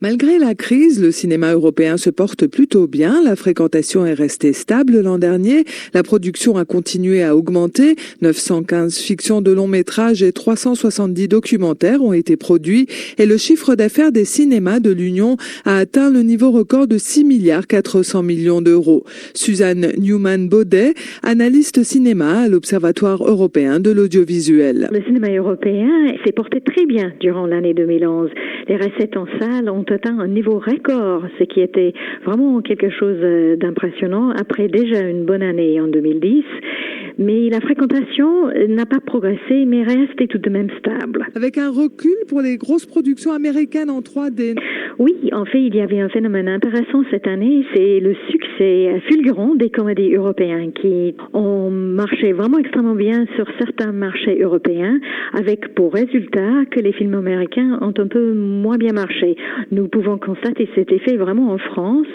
Malgré la crise, le cinéma européen se porte plutôt bien. La fréquentation est restée stable l'an dernier. La production a continué à augmenter. 915 fictions de long métrage et 370 documentaires ont été produits. Et le chiffre d'affaires des cinémas de l'Union a atteint le niveau record de 6 milliards 400 millions d'euros. Suzanne Newman-Baudet, analyste cinéma à l'Observatoire européen de l'audiovisuel. Le cinéma européen s'est porté très bien durant l'année 2011. Les recettes en salle ont atteint un niveau record, ce qui était vraiment quelque chose d'impressionnant après déjà une bonne année en 2010. Mais la fréquentation n'a pas progressé, mais resté tout de même stable. Avec un recul pour les grosses productions américaines en 3D. Oui, en fait, il y avait un phénomène intéressant cette année, c'est le succès fulgurant des comédies européennes qui ont marché vraiment extrêmement bien sur certains marchés européens, avec pour résultat que les films américains ont un peu moins bien marché. Nous pouvons constater cet effet vraiment en France,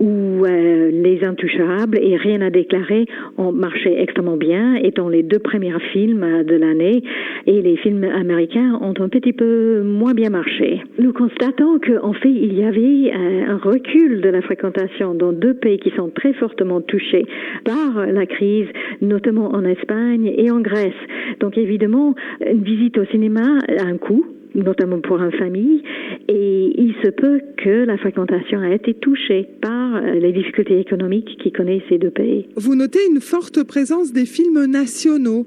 où Les Intouchables et Rien à déclarer ont marché extrêmement bien, étant les deux premiers films de l'année, et les films américains ont un petit peu moins bien marché. Nous constatons qu'en fait, il y avait un recul de la fréquentation dans deux pays qui sont très fortement touchés par la crise, notamment en Espagne et en Grèce. Donc évidemment, une visite au cinéma a un coût, notamment pour une famille, et il se peut que la fréquentation a été touchée par les difficultés économiques qui connaissent ces deux pays. Vous notez une forte présence des films nationaux.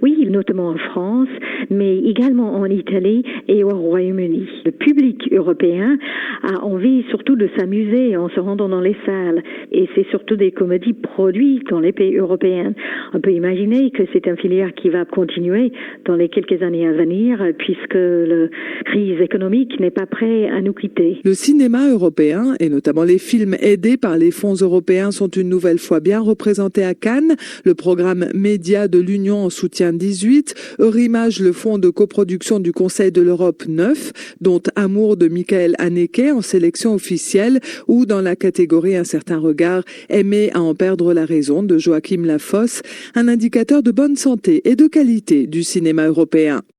Oui, notamment en France, mais également en Italie et au Royaume-Uni. Le public européen a envie surtout de s'amuser en se rendant dans les salles, et c'est surtout des comédies produites dans les pays européens. On peut imaginer que c'est une filière qui va continuer dans les quelques années à venir, puisque la crise économique n'est pas prête à nous quitter. Le cinéma européen, et notamment les films aidés par les fonds européens, sont une nouvelle fois bien représentés à Cannes. Le programme Média de l'Union en soutient 18, Eurimage, le fonds de coproduction du Conseil de l'Europe 9, dont Amour de Michael Haneke en sélection officielle, ou dans la catégorie Un certain regard, Aimer à en perdre la raison de Joachim Lafosse, un indicateur de bonne santé et de qualité du cinéma européen.